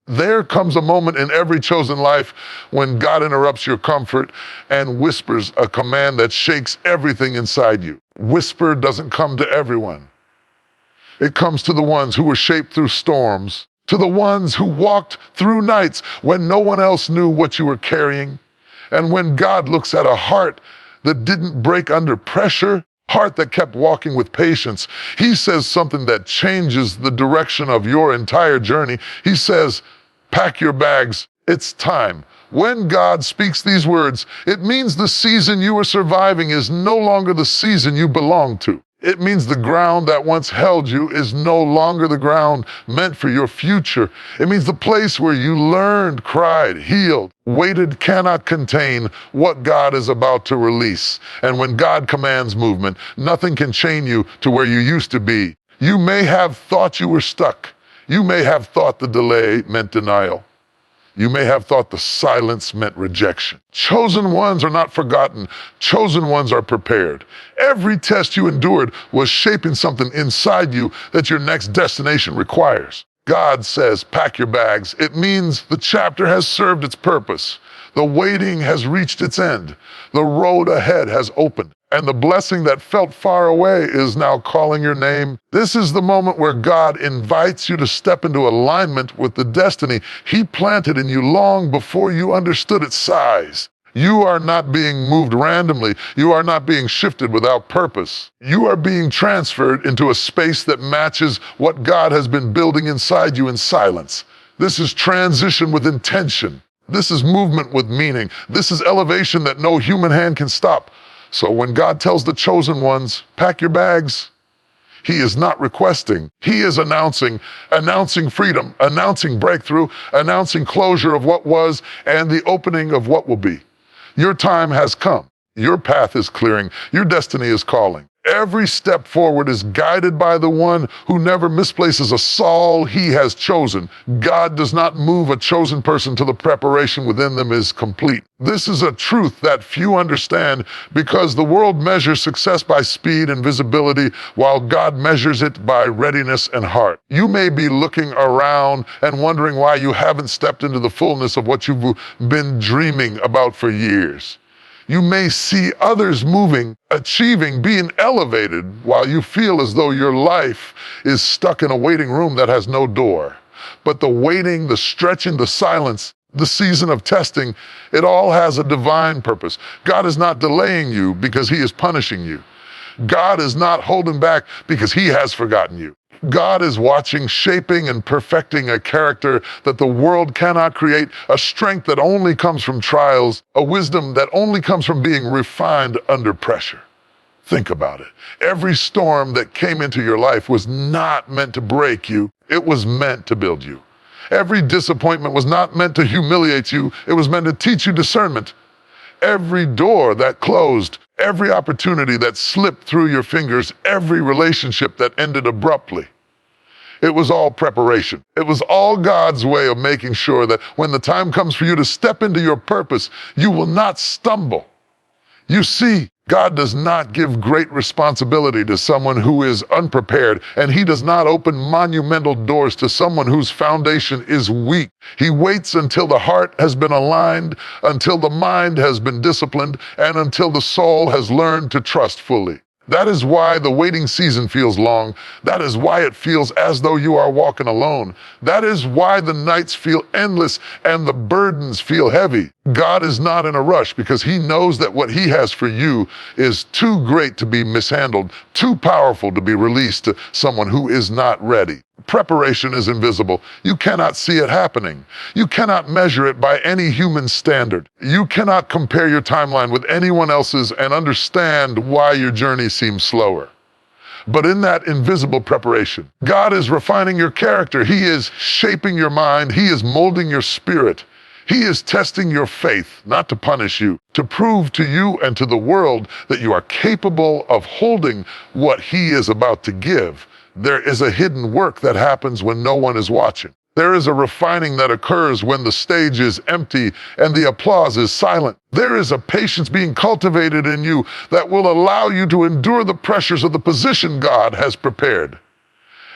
There comes a moment in every chosen life when God interrupts your comfort and whispers a command that shakes everything inside you. Whisper doesn't come to everyone. It comes to the ones who were shaped through storms, to the ones who walked through nights when no one else knew what you were carrying. And when God looks at a heart that didn't break under pressure, heart that kept walking with patience, he says something that changes the direction of your entire journey. He says, pack your bags, it's time. When God speaks these words, it means the season you are surviving is no longer the season you belong to. It means the ground that once held you is no longer the ground meant for your future. It means the place where you learned, cried, healed, waited cannot contain what God is about to release. And when God commands movement, nothing can chain you to where you used to be. You may have thought you were stuck. You may have thought the delay meant denial. You may have thought the silence meant rejection. Chosen ones are not forgotten. Chosen ones are prepared. Every test you endured was shaping something inside you that your next destination requires. God says, pack your bags. It means the chapter has served its purpose. The waiting has reached its end. The road ahead has opened. And the blessing that felt far away is now calling your name. This is the moment where God invites you to step into alignment with the destiny He planted in you long before you understood its size. You are not being moved randomly. You are not being shifted without purpose. You are being transferred into a space that matches what God has been building inside you in silence. This is transition with intention. This is movement with meaning. This is elevation that no human hand can stop. So when God tells the chosen ones, pack your bags, He is not requesting. He is announcing freedom, announcing breakthrough, announcing closure of what was and the opening of what will be. Your time has come. Your path is clearing. Your destiny is calling. Every step forward is guided by the one who never misplaces a Saul He has chosen. God does not move a chosen person till the preparation within them is complete. This is a truth that few understand because the world measures success by speed and visibility, while God measures it by readiness and heart. You may be looking around and wondering why you haven't stepped into the fullness of what you've been dreaming about for years. You may see others moving, achieving, being elevated, while you feel as though your life is stuck in a waiting room that has no door. But the waiting, the stretching, the silence, the season of testing, it all has a divine purpose. God is not delaying you because He is punishing you. God is not holding back because He has forgotten you. God is watching, shaping, and perfecting a character that the world cannot create, a strength that only comes from trials, a wisdom that only comes from being refined under pressure. Think about it. Every storm that came into your life was not meant to break you. It was meant to build you. Every disappointment was not meant to humiliate you. It was meant to teach you discernment. Every door that closed, every opportunity that slipped through your fingers, every relationship that ended abruptly, it was all preparation. It was all God's way of making sure that when the time comes for you to step into your purpose, you will not stumble. You see, God does not give great responsibility to someone who is unprepared, and He does not open monumental doors to someone whose foundation is weak. He waits until the heart has been aligned, until the mind has been disciplined, and until the soul has learned to trust fully. That is why the waiting season feels long. That is why it feels as though you are walking alone. That is why the nights feel endless and the burdens feel heavy. God is not in a rush because He knows that what He has for you is too great to be mishandled, too powerful to be released to someone who is not ready. Preparation is invisible. You cannot see it happening. You cannot measure it by any human standard. You cannot compare your timeline with anyone else's and understand why your journey seems slower. But in that invisible preparation, God is refining your character. He is shaping your mind. He is molding your spirit. He is testing your faith, not to punish you, to prove to you and to the world that you are capable of holding what He is about to give. There is a hidden work that happens when no one is watching. There is a refining that occurs when the stage is empty and the applause is silent. There is a patience being cultivated in you that will allow you to endure the pressures of the position God has prepared.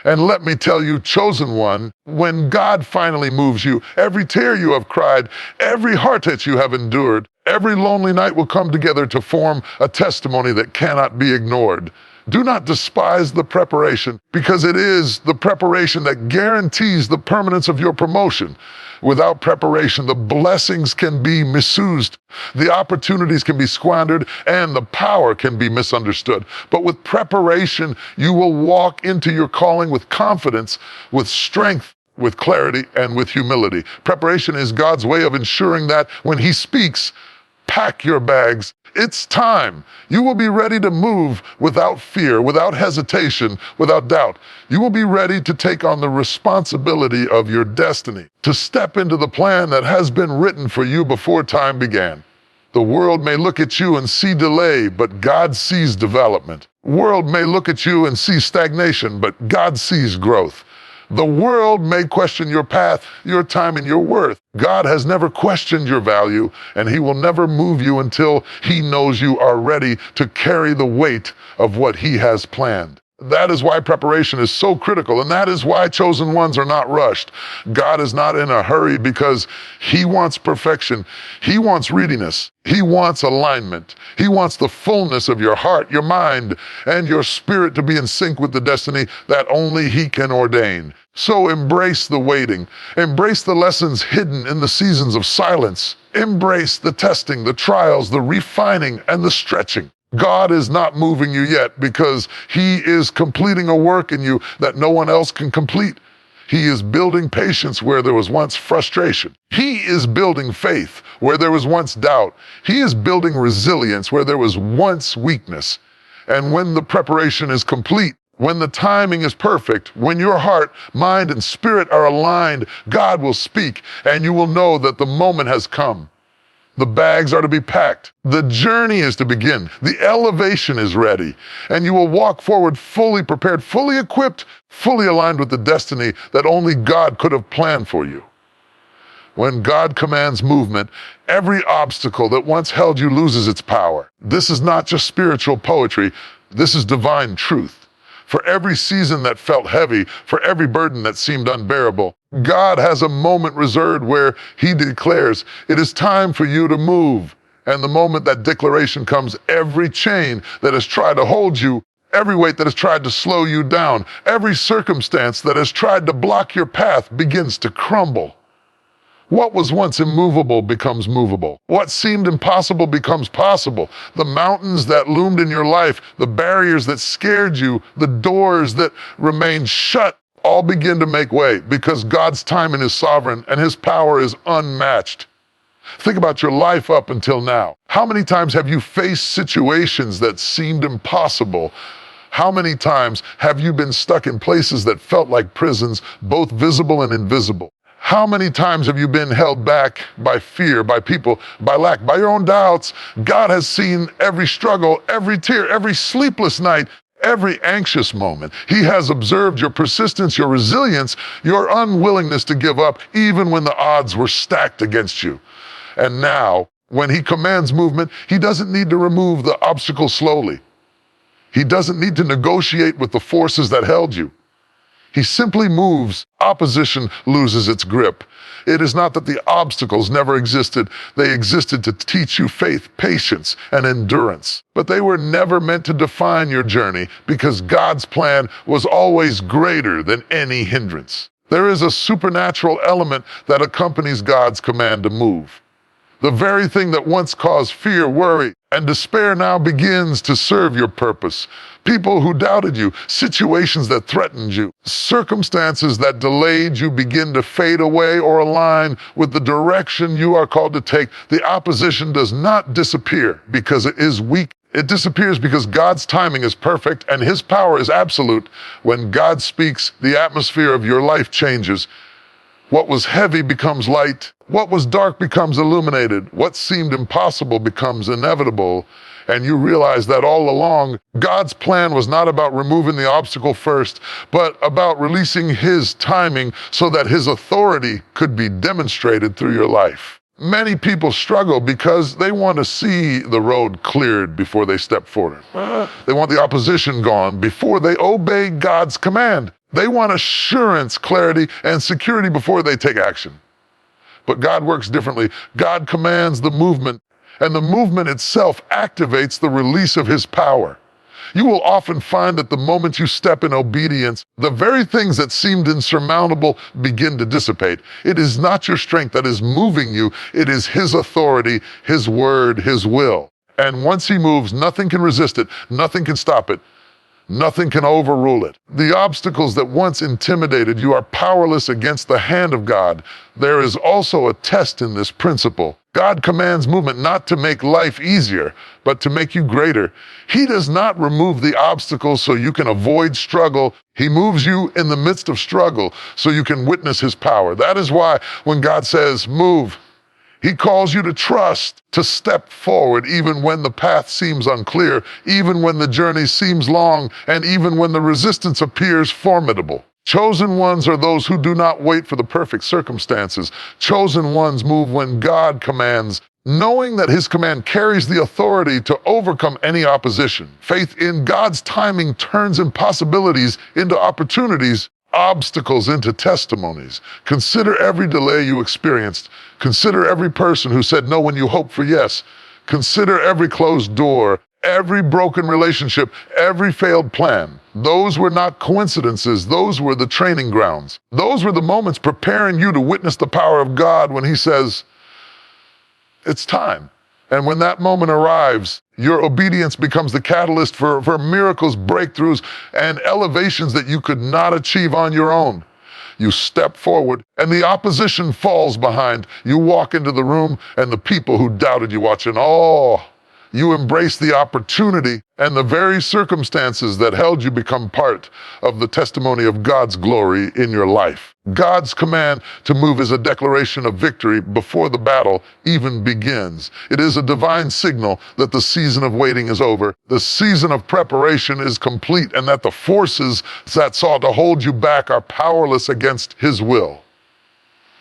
And let me tell you, chosen one, when God finally moves you, every tear you have cried, every heartache you have endured, every lonely night will come together to form a testimony that cannot be ignored. Do not despise the preparation, because it is the preparation that guarantees the permanence of your promotion. Without preparation, the blessings can be misused, the opportunities can be squandered, and the power can be misunderstood. But with preparation, you will walk into your calling with confidence, with strength, with clarity, and with humility. Preparation is God's way of ensuring that when He speaks, pack your bags. It's time. You will be ready to move without fear, without hesitation, without doubt. You will be ready to take on the responsibility of your destiny, to step into the plan that has been written for you before time began. The world may look at you and see delay, but God sees development. The world may look at you and see stagnation, but God sees growth. The world may question your path, your time, and your worth. God has never questioned your value, and He will never move you until He knows you are ready to carry the weight of what He has planned. That is why preparation is so critical, and that is why chosen ones are not rushed. God is not in a hurry because He wants perfection. He wants readiness. He wants alignment. He wants the fullness of your heart, your mind, and your spirit to be in sync with the destiny that only He can ordain. So embrace the waiting. Embrace the lessons hidden in the seasons of silence. Embrace the testing, the trials, the refining, and the stretching. God is not moving you yet because He is completing a work in you that no one else can complete. He is building patience where there was once frustration. He is building faith where there was once doubt. He is building resilience where there was once weakness. And when the preparation is complete, when the timing is perfect, when your heart, mind, and spirit are aligned, God will speak, and you will know that the moment has come. The bags are to be packed. The journey is to begin. The elevation is ready. And you will walk forward fully prepared, fully equipped, fully aligned with the destiny that only God could have planned for you. When God commands movement, every obstacle that once held you loses its power. This is not just spiritual poetry. This is divine truth. For every season that felt heavy, for every burden that seemed unbearable, God has a moment reserved where He declares, it is time for you to move. And the moment that declaration comes, every chain that has tried to hold you, every weight that has tried to slow you down, every circumstance that has tried to block your path begins to crumble. What was once immovable becomes movable. What seemed impossible becomes possible. The mountains that loomed in your life, the barriers that scared you, the doors that remained shut, all begin to make way because God's timing is sovereign and His power is unmatched. Think about your life up until now. How many times have you faced situations that seemed impossible? How many times have you been stuck in places that felt like prisons, both visible and invisible? How many times have you been held back by fear, by people, by lack, by your own doubts? God has seen every struggle, every tear, every sleepless night, every anxious moment. He has observed your persistence, your resilience, your unwillingness to give up, even when the odds were stacked against you. And now, when He commands movement, He doesn't need to remove the obstacle slowly. He doesn't need to negotiate with the forces that held you. He simply moves. Opposition loses its grip. It is not that the obstacles never existed. They existed to teach you faith, patience, and endurance. But they were never meant to define your journey because God's plan was always greater than any hindrance. There is a supernatural element that accompanies God's command to move. The very thing that once caused fear, worry, and despair now begins to serve your purpose. People who doubted you, situations that threatened you, circumstances that delayed you begin to fade away or align with the direction you are called to take. The opposition does not disappear because it is weak. It disappears because God's timing is perfect and His power is absolute. When God speaks, the atmosphere of your life changes. What was heavy becomes light. What was dark becomes illuminated. What seemed impossible becomes inevitable. And you realize that all along, God's plan was not about removing the obstacle first, but about releasing His timing so that His authority could be demonstrated through your life. Many people struggle because they want to see the road cleared before they step forward. They want the opposition gone before they obey God's command. They want assurance, clarity, and security before they take action. But God works differently. God commands the movement, and the movement itself activates the release of His power. You will often find that the moment you step in obedience, the very things that seemed insurmountable begin to dissipate. It is not your strength that is moving you, it is His authority, His word, His will. And once He moves, nothing can resist it, nothing can stop it. Nothing can overrule it. The obstacles that once intimidated you are powerless against the hand of God. There is also a test in this principle. God commands movement not to make life easier, but to make you greater. He does not remove the obstacles so you can avoid struggle. He moves you in the midst of struggle so you can witness His power. That is why when God says, move, He calls you to trust, to step forward even when the path seems unclear, even when the journey seems long, and even when the resistance appears formidable. Chosen ones are those who do not wait for the perfect circumstances. Chosen ones move when God commands, knowing that His command carries the authority to overcome any opposition. Faith in God's timing turns impossibilities into opportunities, obstacles into testimonies. Consider every delay you experienced. Consider every person who said no when you hoped for yes. Consider every closed door, every broken relationship, every failed plan. Those were not coincidences. Those were the training grounds. Those were the moments preparing you to witness the power of God when He says, it's time. And when that moment arrives, your obedience becomes the catalyst for miracles, breakthroughs, and elevations that you could not achieve on your own. You step forward, and the opposition falls behind. You walk into the room, and the people who doubted you watch in awe. You embrace the opportunity, and the very circumstances that held you become part of the testimony of God's glory in your life. God's command to move is a declaration of victory before the battle even begins. It is a divine signal that the season of waiting is over, the season of preparation is complete, and that the forces that sought to hold you back are powerless against His will.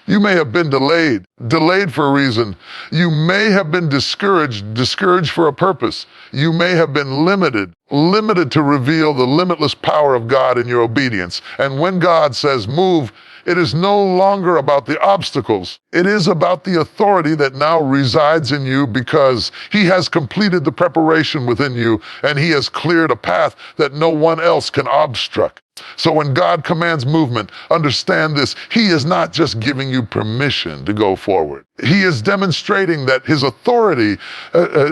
You may have been delayed for a reason. You may have been discouraged for a purpose. You may have been limited to reveal the limitless power of God in your obedience. And when God says move, it is no longer about the obstacles. It is about the authority that now resides in you because He has completed the preparation within you and He has cleared a path that no one else can obstruct. So when God commands movement, understand this, He is not just giving you permission to go forward. He is demonstrating that His authority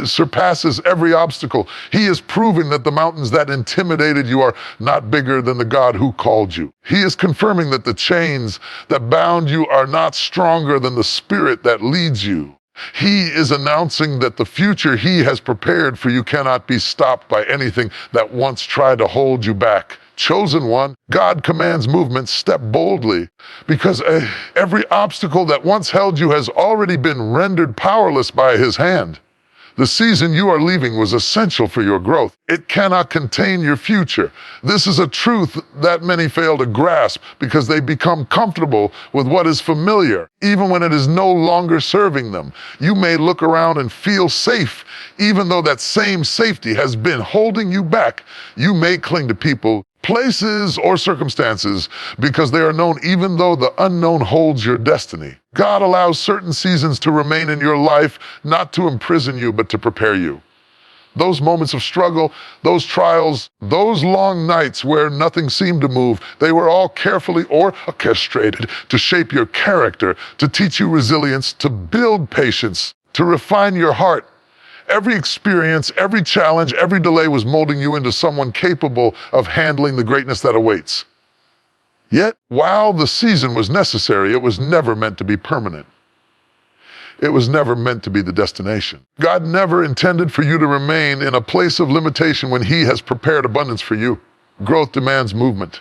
surpasses every obstacle. He is proving that the mountains that intimidated you are not bigger than the God who called you. He is confirming that the chains that bound you are not stronger than the Spirit that leads you. He is announcing that the future He has prepared for you cannot be stopped by anything that once tried to hold you back. Chosen one, God commands movement, step boldly, because every obstacle that once held you has already been rendered powerless by His hand. The season you are leaving was essential for your growth. It cannot contain your future. This is a truth that many fail to grasp because they become comfortable with what is familiar, even when it is no longer serving them. You may look around and feel safe, even though that same safety has been holding you back. You may cling to people, places, or circumstances because they are known even though the unknown holds your destiny. God allows certain seasons to remain in your life, not to imprison you, but to prepare you. Those moments of struggle, those trials, those long nights where nothing seemed to move, they were all carefully orchestrated to shape your character, to teach you resilience, to build patience, to refine your heart. Every experience, every challenge, every delay was molding you into someone capable of handling the greatness that awaits. Yet, while the season was necessary, it was never meant to be permanent. It was never meant to be the destination. God never intended for you to remain in a place of limitation when He has prepared abundance for you. Growth demands movement.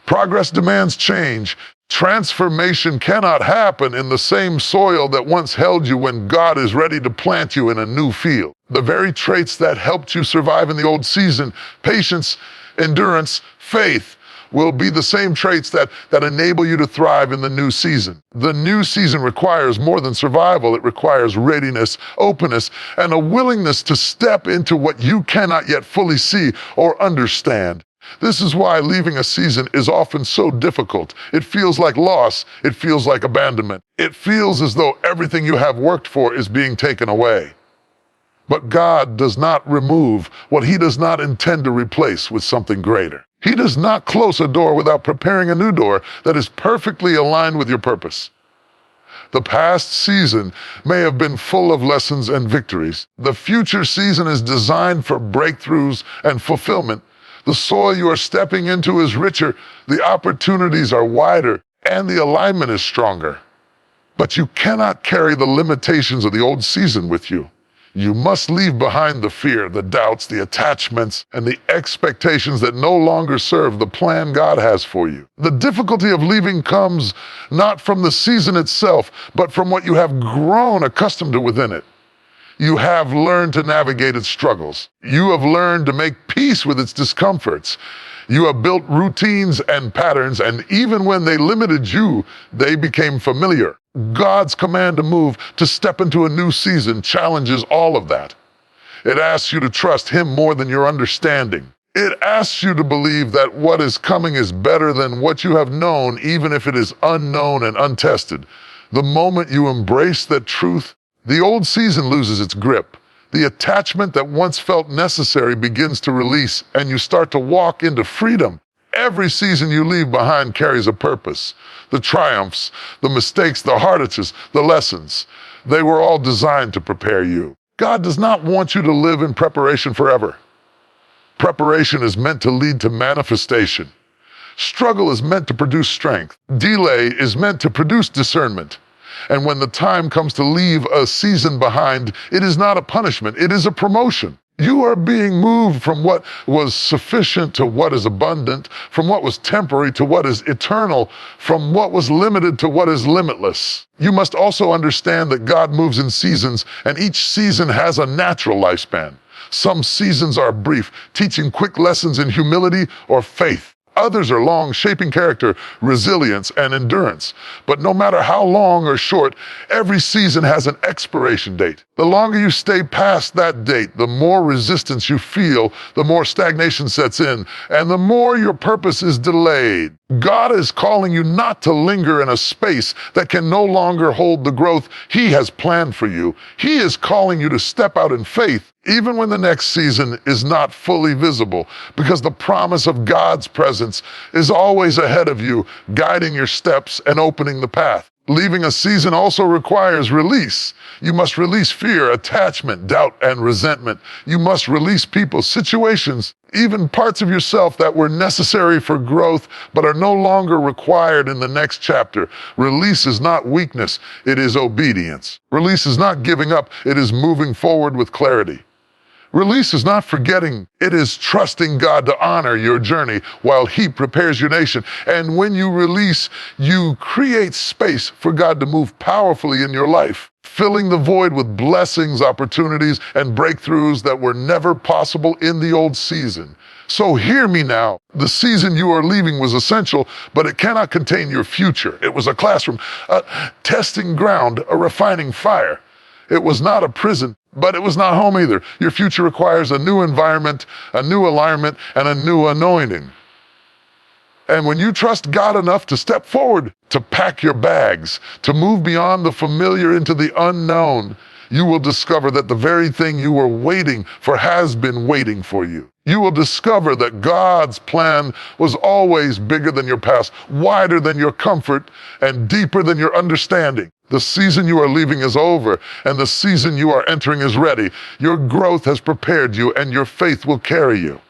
Progress demands change. Transformation cannot happen in the same soil that once held you when God is ready to plant you in a new field. The very traits that helped you survive in the old season, patience, endurance, faith, will be the same traits that enable you to thrive in the new season. The new season requires more than survival. It requires readiness, openness, and a willingness to step into what you cannot yet fully see or understand. This is why leaving a season is often so difficult. It feels like loss. It feels like abandonment. It feels as though everything you have worked for is being taken away. But God does not remove what He does not intend to replace with something greater. He does not close a door without preparing a new door that is perfectly aligned with your purpose. The past season may have been full of lessons and victories. The future season is designed for breakthroughs and fulfillment. The soil you are stepping into is richer, the opportunities are wider, and the alignment is stronger. But you cannot carry the limitations of the old season with you. You must leave behind the fear, the doubts, the attachments, and the expectations that no longer serve the plan God has for you. The difficulty of leaving comes not from the season itself, but from what you have grown accustomed to within it. You have learned to navigate its struggles. You have learned to make peace with its discomforts. You have built routines and patterns, and even when they limited you, they became familiar. God's command to move, to step into a new season, challenges all of that. It asks you to trust Him more than your understanding. It asks you to believe that what is coming is better than what you have known, even if it is unknown and untested. The moment you embrace that truth, the old season loses its grip. The attachment that once felt necessary begins to release, and you start to walk into freedom. Every season you leave behind carries a purpose. The triumphs, the mistakes, the hardships, the lessons, they were all designed to prepare you. God does not want you to live in preparation forever. Preparation is meant to lead to manifestation. Struggle is meant to produce strength. Delay is meant to produce discernment. And when the time comes to leave a season behind, it is not a punishment, it is a promotion. You are being moved from what was sufficient to what is abundant, from what was temporary to what is eternal, from what was limited to what is limitless. You must also understand that God moves in seasons, and each season has a natural lifespan. Some seasons are brief, teaching quick lessons in humility or faith. Others are long, shaping character, resilience, and endurance. But no matter how long or short, every season has an expiration date. The longer you stay past that date, the more resistance you feel, the more stagnation sets in, and the more your purpose is delayed. God is calling you not to linger in a space that can no longer hold the growth He has planned for you. He is calling you to step out in faith, even when the next season is not fully visible, because the promise of God's presence is always ahead of you, guiding your steps and opening the path. Leaving a season also requires release. You must release fear, attachment, doubt, and resentment. You must release people, situations, even parts of yourself that were necessary for growth but are no longer required in the next chapter. Release is not weakness, it is obedience. Release is not giving up, it is moving forward with clarity. Release is not forgetting, it is trusting God to honor your journey while He prepares your nation. And when you release, you create space for God to move powerfully in your life, filling the void with blessings, opportunities, and breakthroughs that were never possible in the old season. So hear me now. The season you are leaving was essential, but it cannot contain your future. It was a classroom, a testing ground, a refining fire. It was not a prison, but it was not home either. Your future requires a new environment, a new alignment, and a new anointing. And when you trust God enough to step forward, to pack your bags, to move beyond the familiar into the unknown, you will discover that the very thing you were waiting for has been waiting for you. You will discover that God's plan was always bigger than your past, wider than your comfort, and deeper than your understanding. The season you are leaving is over, and the season you are entering is ready. Your growth has prepared you, and your faith will carry you.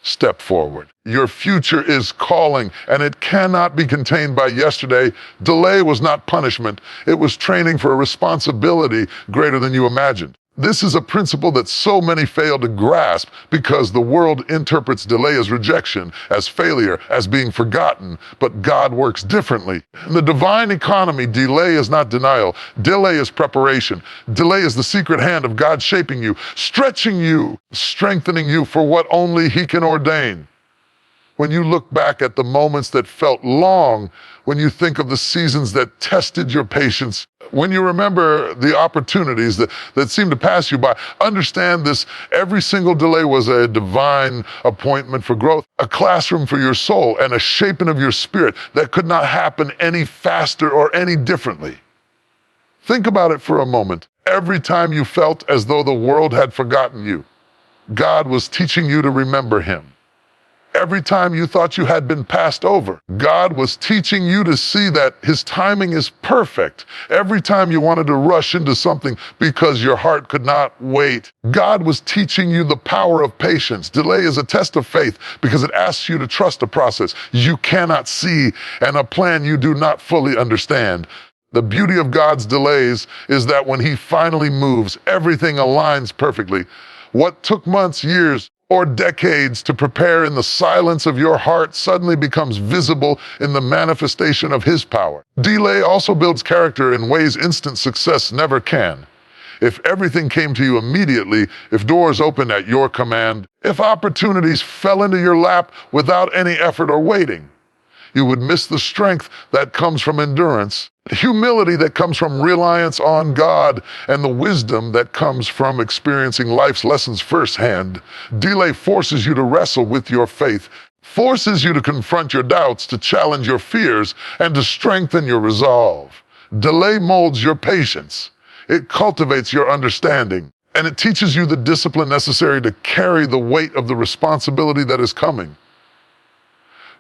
Step forward. Your future is calling, and it cannot be contained by yesterday. Delay was not punishment. It was training for a responsibility greater than you imagined. This is a principle that so many fail to grasp because the world interprets delay as rejection, as failure, as being forgotten, but God works differently. In the divine economy, delay is not denial. Delay is preparation. Delay is the secret hand of God shaping you, stretching you, strengthening you for what only He can ordain. When you look back at the moments that felt long, when you think of the seasons that tested your patience, when you remember the opportunities that seem to pass you by, understand this: every single delay was a divine appointment for growth, a classroom for your soul, and a shaping of your spirit that could not happen any faster or any differently. Think about it for a moment. Every time you felt as though the world had forgotten you, God was teaching you to remember Him. Every time you thought you had been passed over, God was teaching you to see that His timing is perfect. Every time you wanted to rush into something because your heart could not wait, God was teaching you the power of patience. Delay is a test of faith because it asks you to trust a process you cannot see and a plan you do not fully understand. The beauty of God's delays is that when He finally moves, everything aligns perfectly. What took months, years, or decades to prepare in the silence of your heart suddenly becomes visible in the manifestation of His power. Delay also builds character in ways instant success never can. If everything came to you immediately, if doors opened at your command, if opportunities fell into your lap without any effort or waiting, you would miss the strength that comes from endurance, humility that comes from reliance on God, and the wisdom that comes from experiencing life's lessons firsthand. Delay forces you to wrestle with your faith, forces you to confront your doubts, to challenge your fears, and to strengthen your resolve. Delay molds your patience. It cultivates your understanding, and it teaches you the discipline necessary to carry the weight of the responsibility that is coming.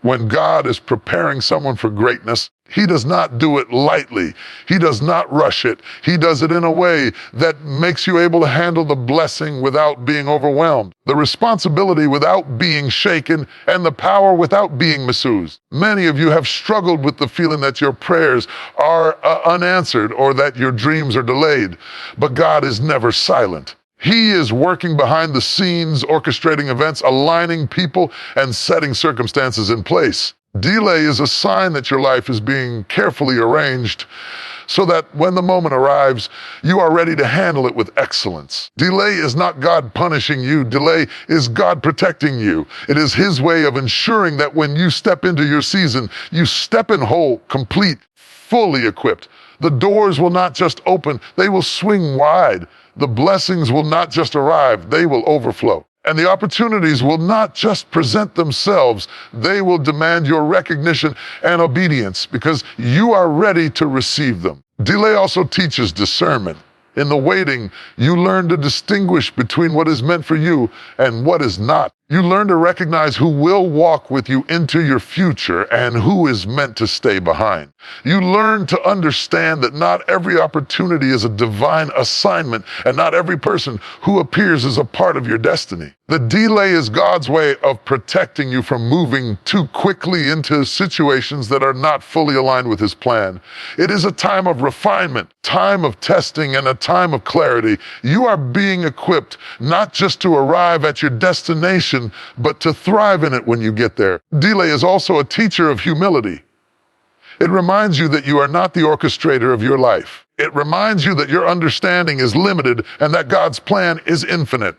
When God is preparing someone for greatness, He does not do it lightly. He does not rush it. He does it in a way that makes you able to handle the blessing without being overwhelmed, the responsibility without being shaken, and the power without being misused. Many of you have struggled with the feeling that your prayers are unanswered or that your dreams are delayed, but God is never silent. He is working behind the scenes, orchestrating events, aligning people, and setting circumstances in place. Delay is a sign that your life is being carefully arranged so that when the moment arrives, you are ready to handle it with excellence. Delay is not God punishing you. Delay is God protecting you. It is His way of ensuring that when you step into your season, you step in whole, complete, fully equipped. The doors will not just open, they will swing wide. The blessings will not just arrive, they will overflow. And the opportunities will not just present themselves, they will demand your recognition and obedience because you are ready to receive them. Delay also teaches discernment. In the waiting, you learn to distinguish between what is meant for you and what is not. You learn to recognize who will walk with you into your future and who is meant to stay behind. You learn to understand that not every opportunity is a divine assignment, and not every person who appears is a part of your destiny. The delay is God's way of protecting you from moving too quickly into situations that are not fully aligned with His plan. It is a time of refinement, time of testing, and a time of clarity. You are being equipped not just to arrive at your destination, but to thrive in it when you get there. Delay is also a teacher of humility. It reminds you that you are not the orchestrator of your life. It reminds you that your understanding is limited and that God's plan is infinite.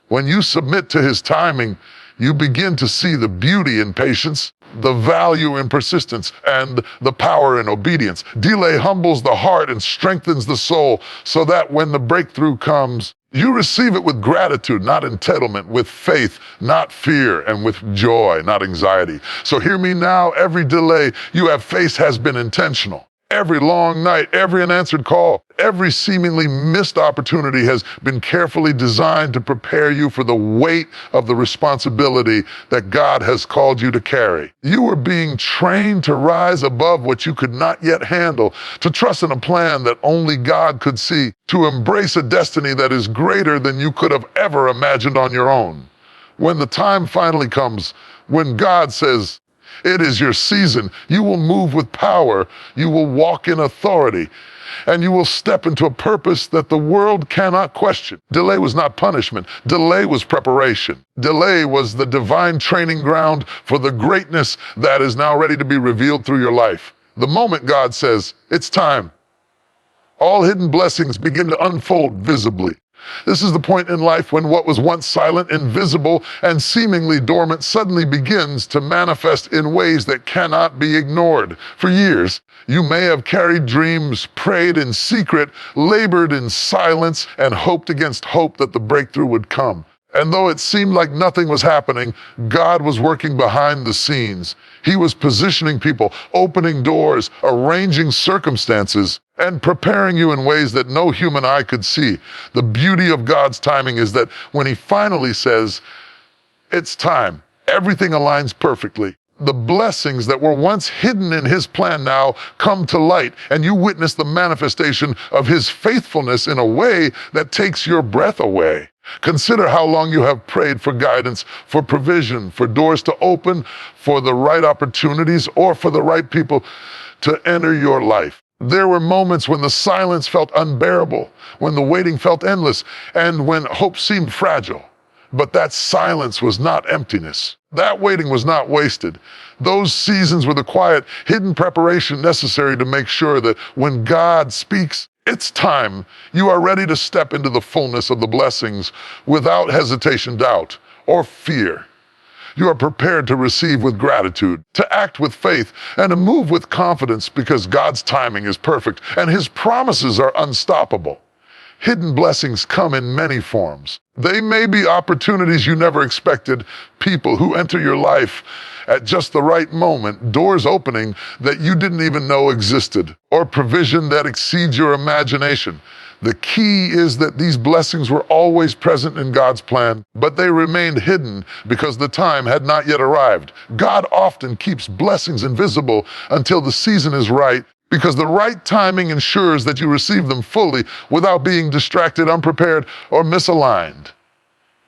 When you submit to His timing, you begin to see the beauty in patience, the value in persistence, and the power in obedience. Delay humbles the heart and strengthens the soul so that when the breakthrough comes, you receive it with gratitude, not entitlement, with faith, not fear, and with joy, not anxiety. So hear me now, every delay you have faced has been intentional. Every long night, every unanswered call, every seemingly missed opportunity has been carefully designed to prepare you for the weight of the responsibility that God has called you to carry. You are being trained to rise above what you could not yet handle, to trust in a plan that only God could see, to embrace a destiny that is greater than you could have ever imagined on your own. When the time finally comes, when God says, "It is your season," you will move with power, you will walk in authority, and you will step into a purpose that the world cannot question. Delay was not punishment. Delay was preparation. Delay was the divine training ground for the greatness that is now ready to be revealed through your life. The moment God says, "It's time," all hidden blessings begin to unfold visibly. This is the point in life when what was once silent, invisible, and seemingly dormant suddenly begins to manifest in ways that cannot be ignored. For years, you may have carried dreams, prayed in secret, labored in silence, and hoped against hope that the breakthrough would come. And though it seemed like nothing was happening, God was working behind the scenes. He was positioning people, opening doors, arranging circumstances, and preparing you in ways that no human eye could see. The beauty of God's timing is that when He finally says, "It's time," everything aligns perfectly. The blessings that were once hidden in His plan now come to light, and you witness the manifestation of His faithfulness in a way that takes your breath away. Consider how long you have prayed for guidance, for provision, for doors to open, for the right opportunities, or for the right people to enter your life. There were moments when the silence felt unbearable, when the waiting felt endless, and when hope seemed fragile. But that silence was not emptiness. That waiting was not wasted. Those seasons were the quiet, hidden preparation necessary to make sure that when God speaks, "It's time," you are ready to step into the fullness of the blessings without hesitation, doubt, or fear. You are prepared to receive with gratitude, to act with faith, and to move with confidence because God's timing is perfect and His promises are unstoppable. Hidden blessings come in many forms. They may be opportunities you never expected, people who enter your life at just the right moment, doors opening that you didn't even know existed, or provision that exceeds your imagination. The key is that these blessings were always present in God's plan, but they remained hidden because the time had not yet arrived. God often keeps blessings invisible until the season is right, because the right timing ensures that you receive them fully without being distracted, unprepared, or misaligned.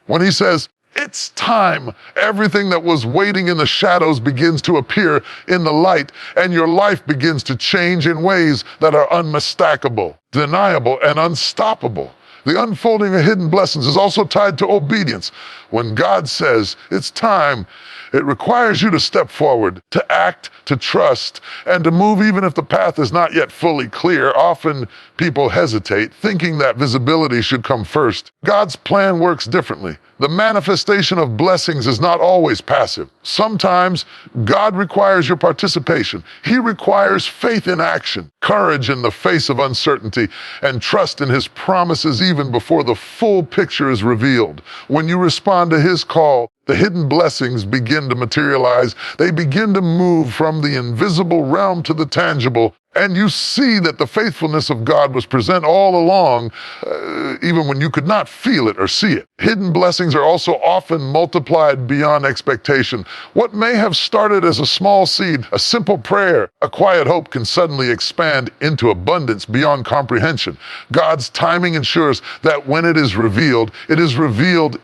When He says, "It's time," everything that was waiting in the shadows begins to appear in the light, and your life begins to change in ways that are unmistakable, deniable, and unstoppable. The unfolding of hidden blessings is also tied to obedience. When God says, "It's time," it requires you to step forward, to act, to trust, and to move even if the path is not yet fully clear. Often people hesitate, thinking that visibility should come first. God's plan works differently. The manifestation of blessings is not always passive. Sometimes God requires your participation. He requires faith in action, courage in the face of uncertainty, and trust in His promises even before the full picture is revealed. When you respond to His call, the hidden blessings begin to materialize. They begin to move from the invisible realm to the tangible. And you see that the faithfulness of God was present all along, even when you could not feel it or see it. Hidden blessings are also often multiplied beyond expectation. What may have started as a small seed, a simple prayer, a quiet hope can suddenly expand into abundance beyond comprehension. God's timing ensures that when it is revealed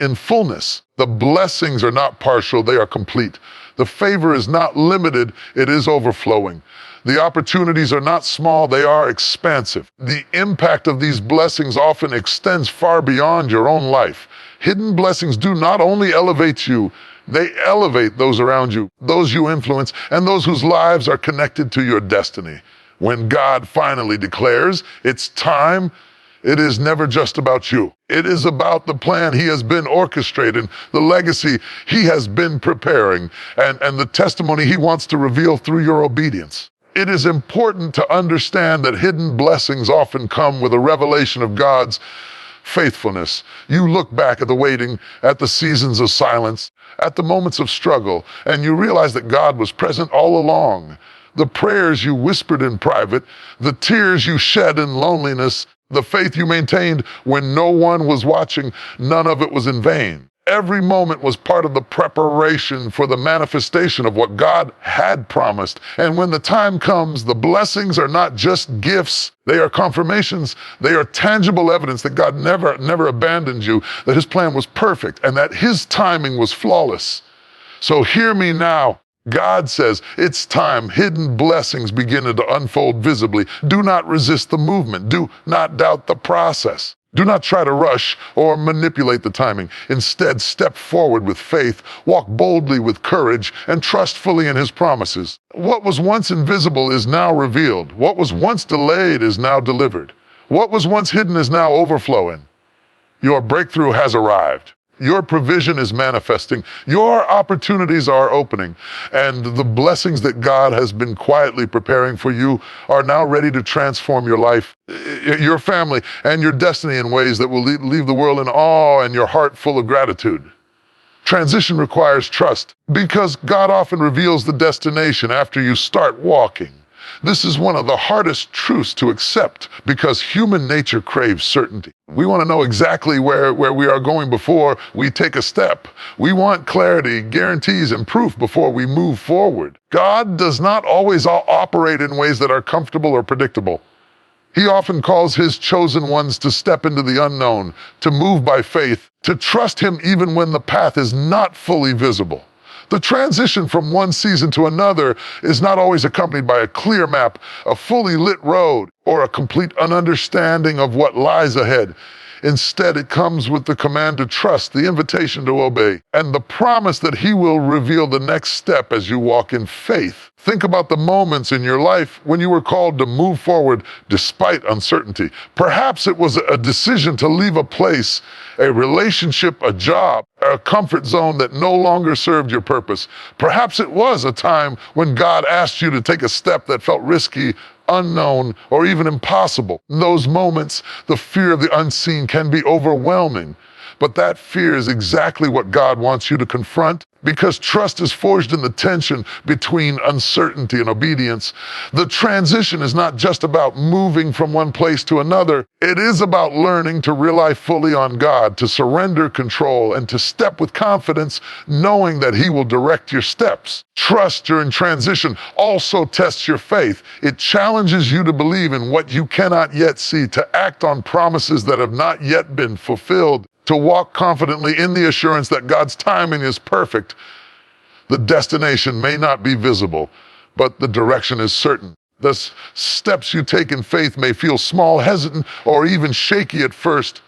in fullness. The blessings are not partial, they are complete. The favor is not limited, it is overflowing. The opportunities are not small, they are expansive. The impact of these blessings often extends far beyond your own life. Hidden blessings do not only elevate you, they elevate those around you, those you influence, and those whose lives are connected to your destiny. When God finally declares, "It's time," it is never just about you. It is about the plan He has been orchestrating, the legacy He has been preparing, and the testimony He wants to reveal through your obedience. It is important to understand that hidden blessings often come with a revelation of God's faithfulness. You look back at the waiting, at the seasons of silence, at the moments of struggle, and you realize that God was present all along. The prayers you whispered in private, the tears you shed in loneliness, the faith you maintained when no one was watching, none of it was in vain. Every moment was part of the preparation for the manifestation of what God had promised. And when the time comes, the blessings are not just gifts, they are confirmations, they are tangible evidence that God never abandoned you, that His plan was perfect, and that His timing was flawless. So hear me now. God says, "It's time." Hidden blessings begin to unfold visibly. Do not resist the movement. Do not doubt the process. Do not try to rush or manipulate the timing. Instead, step forward with faith, walk boldly with courage, and trust fully in His promises. What was once invisible is now revealed. What was once delayed is now delivered. What was once hidden is now overflowing. Your breakthrough has arrived. Your provision is manifesting. Your opportunities are opening. And the blessings that God has been quietly preparing for you are now ready to transform your life, your family, and your destiny in ways that will leave the world in awe and your heart full of gratitude. Transition requires trust because God often reveals the destination after you start walking. This is one of the hardest truths to accept because human nature craves certainty. We want to know exactly where we are going before we take a step. We want clarity, guarantees, and proof before we move forward. God does not always operate in ways that are comfortable or predictable. He often calls his chosen ones to step into the unknown, to move by faith, to trust him even when the path is not fully visible. The transition from one season to another is not always accompanied by a clear map, a fully lit road, or a complete understanding of what lies ahead. Instead, it comes with the command to trust, the invitation to obey, and the promise that he will reveal the next step as you walk in faith. Think about the moments in your life when you were called to move forward despite uncertainty. Perhaps it was a decision to leave a place, a relationship, a job, a comfort zone that no longer served your purpose. Perhaps it was a time when God asked you to take a step that felt risky, unknown, or even impossible. In those moments, the fear of the unseen can be overwhelming. But that fear is exactly what God wants you to confront, because trust is forged in the tension between uncertainty and obedience. The transition is not just about moving from one place to another. It is about learning to rely fully on God, to surrender control, and to step with confidence, knowing that he will direct your steps. Trust during transition also tests your faith. It challenges you to believe in what you cannot yet see, to act on promises that have not yet been fulfilled, to walk confidently in the assurance that God's timing is perfect. The destination may not be visible, but the direction is certain. The steps you take in faith may feel small, hesitant, or even shaky at first,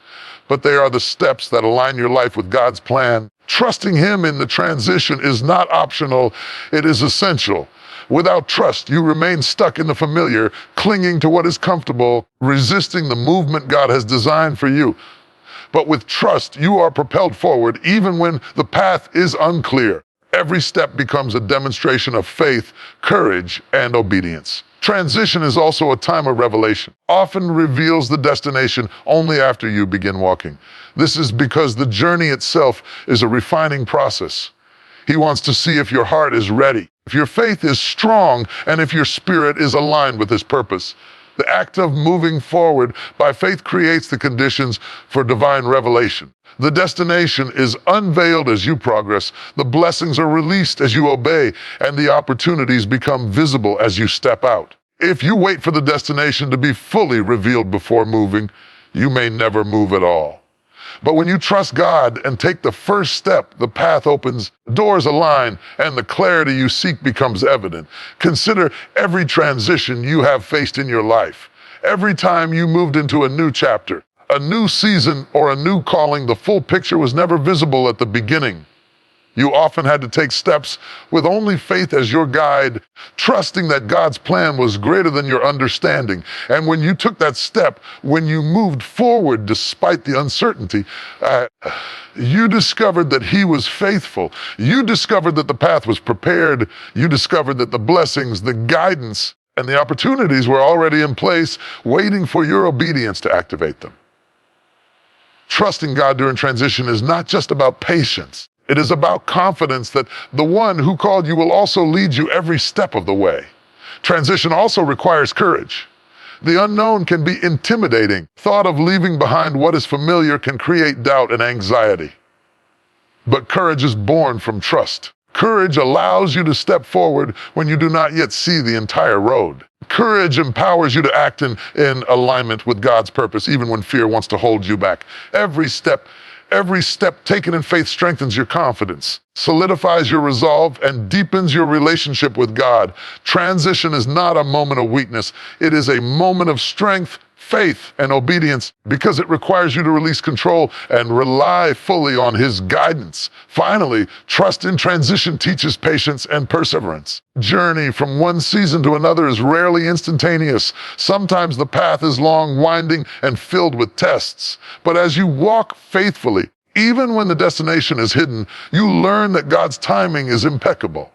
but they are the steps that align your life with God's plan. Trusting him in the transition is not optional, it is essential. Without trust, you remain stuck in the familiar, clinging to what is comfortable, resisting the movement God has designed for you. But with trust, you are propelled forward even when the path is unclear. Every step becomes a demonstration of faith, courage, and obedience. Transition is also a time of revelation, often reveals the destination only after you begin walking. This is because the journey itself is a refining process. He wants to see if your heart is ready, if your faith is strong, and if your spirit is aligned with his purpose. The act of moving forward by faith creates the conditions for divine revelation. The destination is unveiled as you progress, the blessings are released as you obey, and the opportunities become visible as you step out. If you wait for the destination to be fully revealed before moving, you may never move at all. But when you trust God and take the first step, the path opens, doors align, and the clarity you seek becomes evident. Consider every transition you have faced in your life. Every time you moved into a new chapter, a new season, or a new calling, the full picture was never visible at the beginning. You often had to take steps with only faith as your guide, trusting that God's plan was greater than your understanding. And when you took that step, when you moved forward despite the uncertainty, you discovered that he was faithful. You discovered that the path was prepared. You discovered that the blessings, the guidance, and the opportunities were already in place, waiting for your obedience to activate them. Trusting God during transition is not just about patience. It is about confidence that the one who called you will also lead you every step of the way. Transition also requires courage. The unknown can be intimidating. Thought of leaving behind what is familiar can create doubt and anxiety. But courage is born from trust. Courage allows you to step forward when you do not yet see the entire road. Courage empowers you to act in alignment with God's purpose, even when fear wants to hold you back. Every step taken in faith strengthens your confidence, solidifies your resolve, and deepens your relationship with God. Transition is not a moment of weakness. It is a moment of strength, Faith and obedience, because it requires you to release control and rely fully on His guidance. Finally, trust in transition teaches patience and perseverance. Journey from one season to another is rarely instantaneous. Sometimes the path is long, winding, and filled with tests. But as you walk faithfully, even when the destination is hidden, you learn that God's timing is impeccable.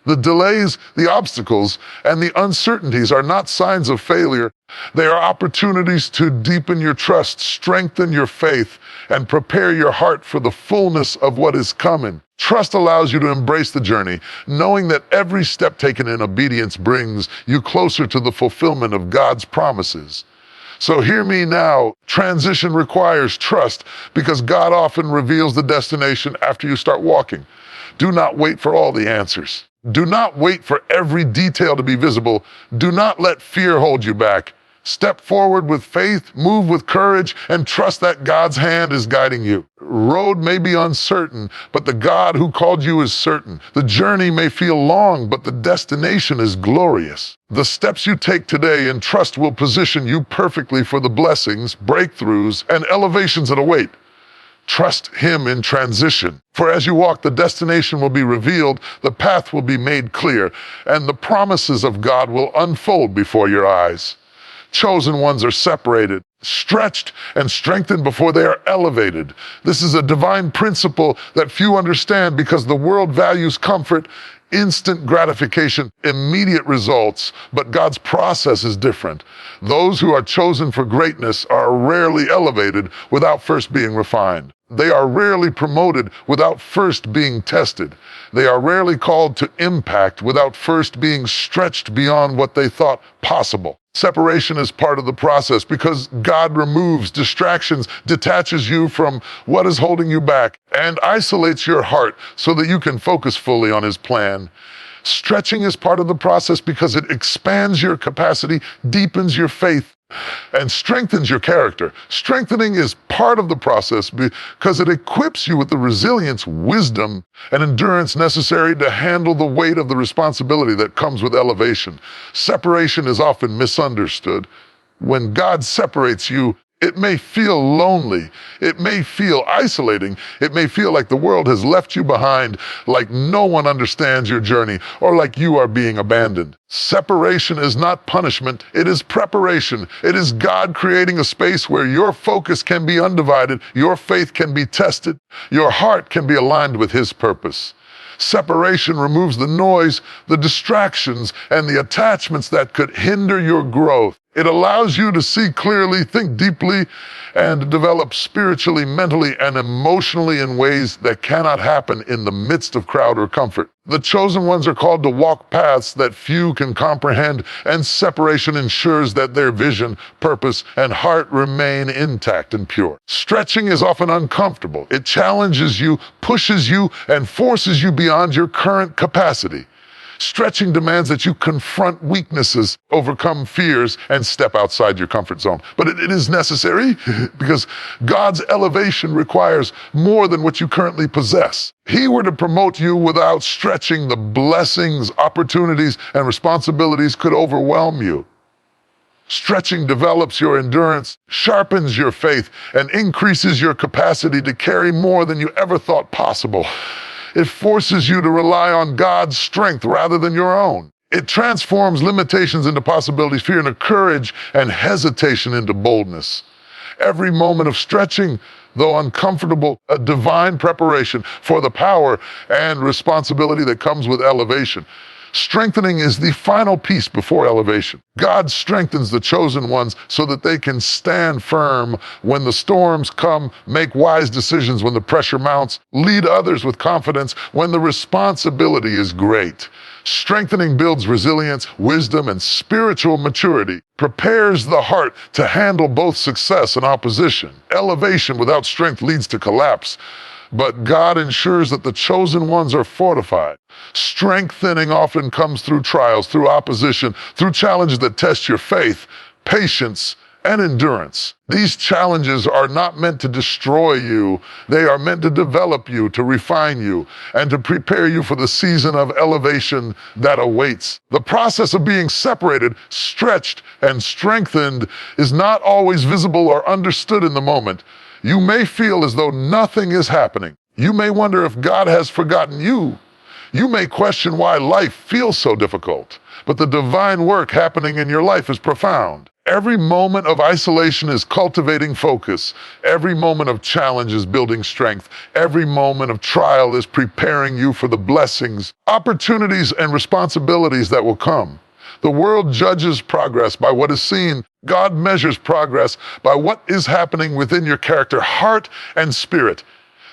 The delays, the obstacles, and the uncertainties are not signs of failure. They are opportunities to deepen your trust, strengthen your faith, and prepare your heart for the fullness of what is coming. Trust allows you to embrace the journey, knowing that every step taken in obedience brings you closer to the fulfillment of God's promises. So hear me now. Transition requires trust because God often reveals the destination after you start walking. Do not wait for all the answers. Do not wait for every detail to be visible. Do not let fear hold you back. Step forward with faith, move with courage, and trust that God's hand is guiding you. Road may be uncertain, but the God who called you is certain. The journey may feel long, but the destination is glorious. The steps you take today in trust will position you perfectly for the blessings, breakthroughs, and elevations that await. Trust Him in transition. For as you walk, the destination will be revealed, the path will be made clear, and the promises of God will unfold before your eyes. Chosen ones are separated, stretched, and strengthened before they are elevated. This is a divine principle that few understand because the world values comfort, instant gratification, immediate results, but God's process is different. Those who are chosen for greatness are rarely elevated without first being refined. They are rarely promoted without first being tested. They are rarely called to impact without first being stretched beyond what they thought possible. Separation is part of the process because God removes distractions, detaches you from what is holding you back, and isolates your heart so that you can focus fully on His plan. Stretching is part of the process because it expands your capacity, deepens your faith, and strengthens your character. Strengthening is part of the process because it equips you with the resilience, wisdom, and endurance necessary to handle the weight of the responsibility that comes with elevation. Separation is often misunderstood. When God separates you, it may feel lonely. It may feel isolating. It may feel like the world has left you behind, like no one understands your journey, or like you are being abandoned. Separation is not punishment. It is preparation. It is God creating a space where your focus can be undivided, your faith can be tested, your heart can be aligned with His purpose. Separation removes the noise, the distractions, and the attachments that could hinder your growth. It allows you to see clearly, think deeply, and develop spiritually, mentally, and emotionally in ways that cannot happen in the midst of crowd or comfort. The chosen ones are called to walk paths that few can comprehend, and separation ensures that their vision, purpose, and heart remain intact and pure. Stretching is often uncomfortable. It challenges you, pushes you, and forces you beyond your current capacity. Stretching demands that you confront weaknesses, overcome fears, and step outside your comfort zone. But it is necessary because God's elevation requires more than what you currently possess. He were to promote you without stretching, the blessings, opportunities, and responsibilities could overwhelm you. Stretching develops your endurance, sharpens your faith, and increases your capacity to carry more than you ever thought possible. It forces you to rely on God's strength rather than your own. It transforms limitations into possibilities, fear into courage, and hesitation into boldness. Every moment of stretching, though uncomfortable, a divine preparation for the power and responsibility that comes with elevation. Strengthening is the final piece before elevation. God strengthens the chosen ones so that they can stand firm when the storms come, make wise decisions when the pressure mounts, lead others with confidence when the responsibility is great. Strengthening builds resilience, wisdom, and spiritual maturity, prepares the heart to handle both success and opposition. Elevation without strength leads to collapse. But God ensures that the chosen ones are fortified. Strengthening often comes through trials, through opposition, through challenges that test your faith, patience, and endurance. These challenges are not meant to destroy you. They are meant to develop you, to refine you, and to prepare you for the season of elevation that awaits. The process of being separated, stretched, and strengthened is not always visible or understood in the moment. You may feel as though nothing is happening. You may wonder if God has forgotten you. You may question why life feels so difficult, but the divine work happening in your life is profound. Every moment of isolation is cultivating focus. Every moment of challenge is building strength. Every moment of trial is preparing you for the blessings, opportunities, and responsibilities that will come. The world judges progress by what is seen. God measures progress by what is happening within your character, heart, and spirit.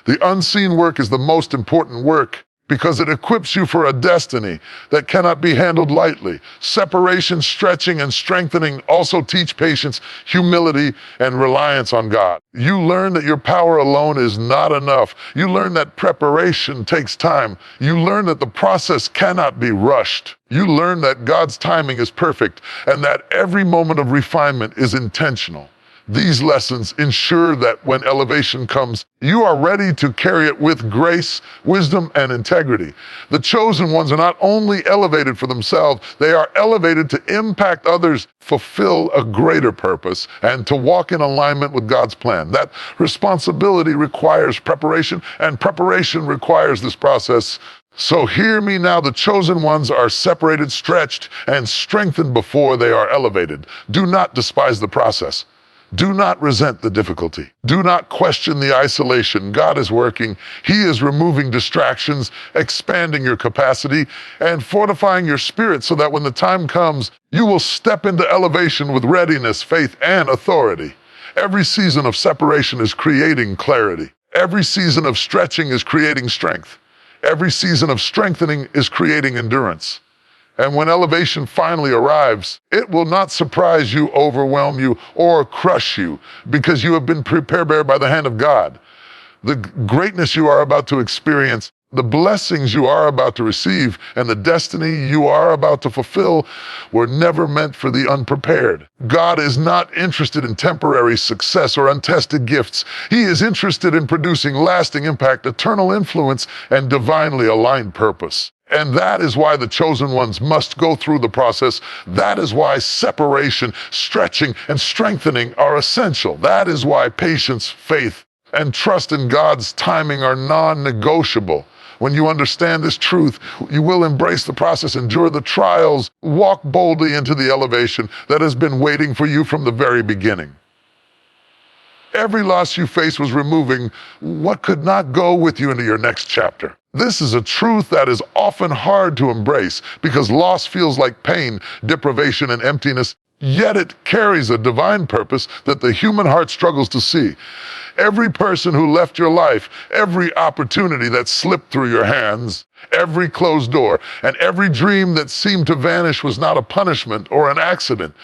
The unseen work is the most important work because it equips you for a destiny that cannot be handled lightly. Separation, stretching, and strengthening also teach patience, humility, and reliance on God. You learn that your power alone is not enough. You learn that preparation takes time. You learn that the process cannot be rushed. You learn that God's timing is perfect and that every moment of refinement is intentional. These lessons ensure that when elevation comes, you are ready to carry it with grace, wisdom, and integrity. The chosen ones are not only elevated for themselves, they are elevated to impact others, fulfill a greater purpose, and to walk in alignment with God's plan. That responsibility requires preparation, and preparation requires this process. So hear me now, the chosen ones are separated, stretched, and strengthened before they are elevated. Do not despise the process. Do not resent the difficulty. Do not question the isolation. God is working. He is removing distractions, expanding your capacity, and fortifying your spirit so that when the time comes, you will step into elevation with readiness, faith, and authority. Every season of separation is creating clarity. Every season of stretching is creating strength. Every season of strengthening is creating endurance. And when elevation finally arrives, it will not surprise you, overwhelm you, or crush you because you have been prepared by the hand of God. The greatness you are about to experience, the blessings you are about to receive, and the destiny you are about to fulfill were never meant for the unprepared. God is not interested in temporary success or untested gifts. He is interested in producing lasting impact, eternal influence, and divinely aligned purpose. And that is why the chosen ones must go through the process. That is why separation, stretching, and strengthening are essential. That is why patience, faith, and trust in God's timing are non-negotiable. When you understand this truth, you will embrace the process, endure the trials, walk boldly into the elevation that has been waiting for you from the very beginning. Every loss you face was removing what could not go with you into your next chapter. This is a truth that is often hard to embrace because loss feels like pain, deprivation, and emptiness, yet it carries a divine purpose that the human heart struggles to see. Every person who left your life, every opportunity that slipped through your hands, every closed door, and every dream that seemed to vanish was not a punishment or an accident.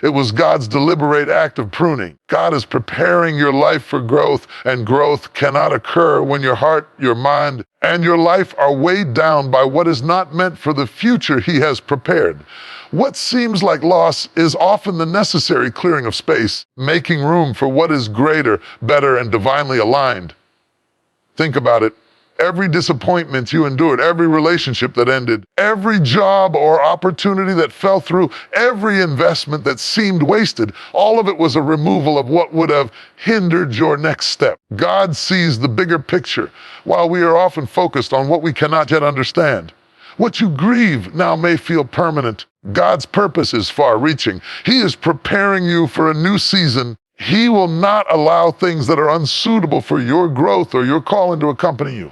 It was God's deliberate act of pruning. God is preparing your life for growth, and growth cannot occur when your heart, your mind, and your life are weighed down by what is not meant for the future He has prepared. What seems like loss is often the necessary clearing of space, making room for what is greater, better, and divinely aligned. Think about it. Every disappointment you endured, every relationship that ended, every job or opportunity that fell through, every investment that seemed wasted, all of it was a removal of what would have hindered your next step. God sees the bigger picture, while we are often focused on what we cannot yet understand. What you grieve now may feel permanent. God's purpose is far-reaching. He is preparing you for a new season. He will not allow things that are unsuitable for your growth or your calling to accompany you.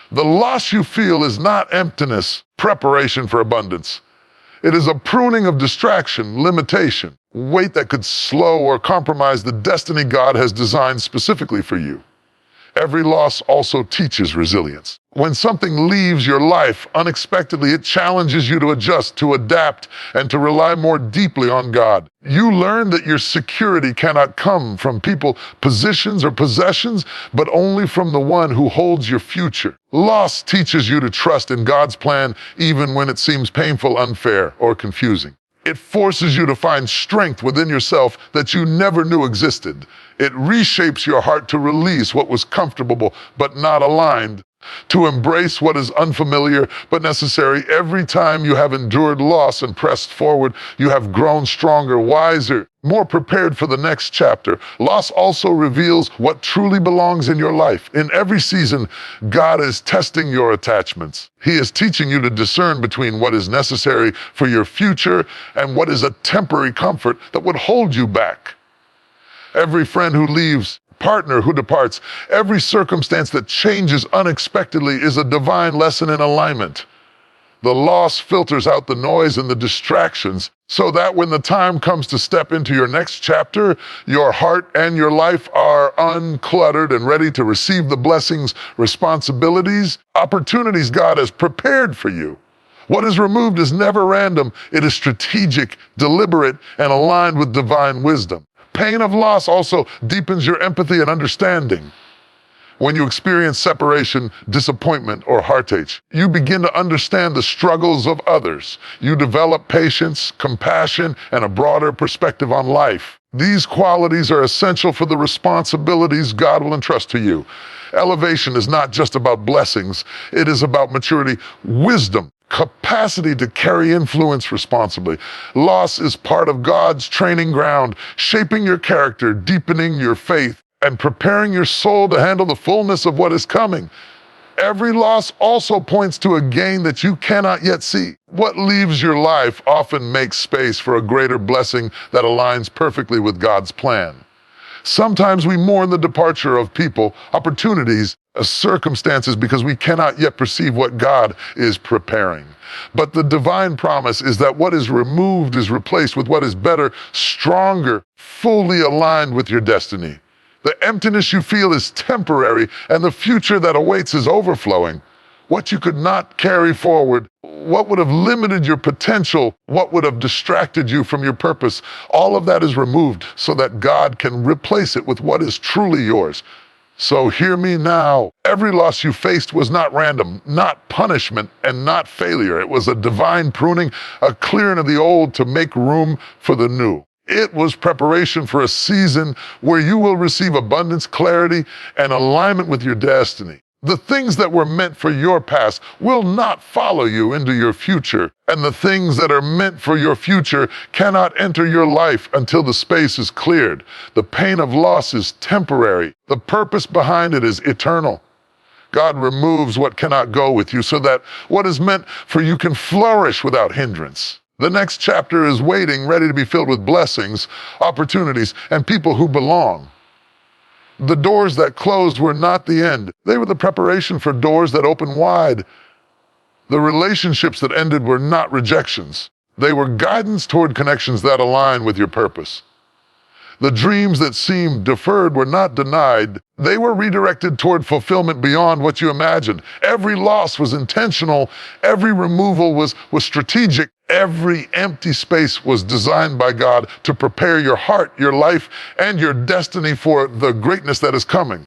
The loss you feel is not emptiness, preparation for abundance. It is a pruning of distraction, limitation, weight that could slow or compromise the destiny God has designed specifically for you. Every loss also teaches resilience. When something leaves your life unexpectedly, it challenges you to adjust, to adapt, and to rely more deeply on God. You learn that your security cannot come from people, positions, or possessions, but only from the one who holds your future. Loss teaches you to trust in God's plan even when it seems painful, unfair, or confusing. It forces you to find strength within yourself that you never knew existed. It reshapes your heart to release what was comfortable but not aligned, to embrace what is unfamiliar but necessary. Every time you have endured loss and pressed forward, you have grown stronger, wiser, more prepared for the next chapter. Loss also reveals what truly belongs in your life. In every season, God is testing your attachments. He is teaching you to discern between what is necessary for your future and what is a temporary comfort that would hold you back. Every friend who leaves, partner who departs, every circumstance that changes unexpectedly is a divine lesson in alignment. The loss filters out the noise and the distractions so that when the time comes to step into your next chapter, your heart and your life are uncluttered and ready to receive the blessings, responsibilities, opportunities God has prepared for you. What is removed is never random. It is strategic, deliberate, and aligned with divine wisdom. Pain of loss also deepens your empathy and understanding. When you experience separation, disappointment, or heartache, you begin to understand the struggles of others. You develop patience, compassion, and a broader perspective on life. These qualities are essential for the responsibilities God will entrust to you. Elevation is not just about blessings, it is about maturity, wisdom, capacity to carry influence responsibly. Loss is part of God's training ground, shaping your character, deepening your faith, and preparing your soul to handle the fullness of what is coming. Every loss also points to a gain that you cannot yet see. What leaves your life often makes space for a greater blessing that aligns perfectly with God's plan. Sometimes we mourn the departure of people, opportunities, circumstances because we cannot yet perceive what God is preparing. But the divine promise is that what is removed is replaced with what is better, stronger, fully aligned with your destiny. The emptiness you feel is temporary, and the future that awaits is overflowing. What you could not carry forward, what would have limited your potential, what would have distracted you from your purpose, all of that is removed so that God can replace it with what is truly yours. So hear me now. Every loss you faced was not random, not punishment, and not failure. It was a divine pruning, a clearing of the old to make room for the new. It was preparation for a season where you will receive abundance, clarity, and alignment with your destiny. The things that were meant for your past will not follow you into your future, and the things that are meant for your future cannot enter your life until the space is cleared. The pain of loss is temporary. The purpose behind it is eternal. God removes what cannot go with you so that what is meant for you can flourish without hindrance. The next chapter is waiting, ready to be filled with blessings, opportunities, and people who belong. The doors that closed were not the end. They were the preparation for doors that open wide. The relationships that ended were not rejections. They were guidance toward connections that align with your purpose. The dreams that seemed deferred were not denied. They were redirected toward fulfillment beyond what you imagined. Every loss was intentional. Every removal was strategic. Every empty space was designed by God to prepare your heart, your life, and your destiny for the greatness that is coming.